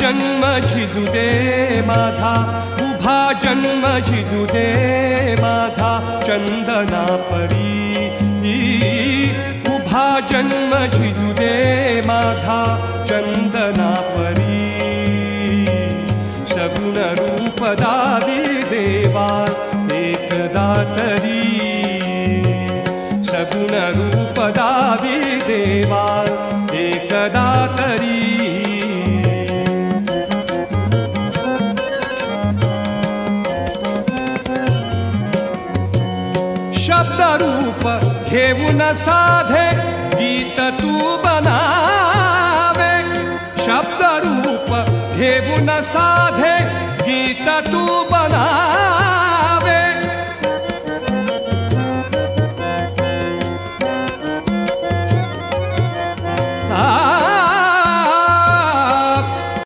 जन्म झिजू दे माझा, उभा जन्म झिजू दे माझा चंदना परी, उभा जन्म झिजू दे माझा चंदना परी। सगुण रूप दावी देवा एकदा तरी, सगुण रूप दावी देवा एकदा तरी। शब्द रूप घेऊन साधे गीत तू बनावे, शब्द रूप घेऊन साधे गीत तू बनावे।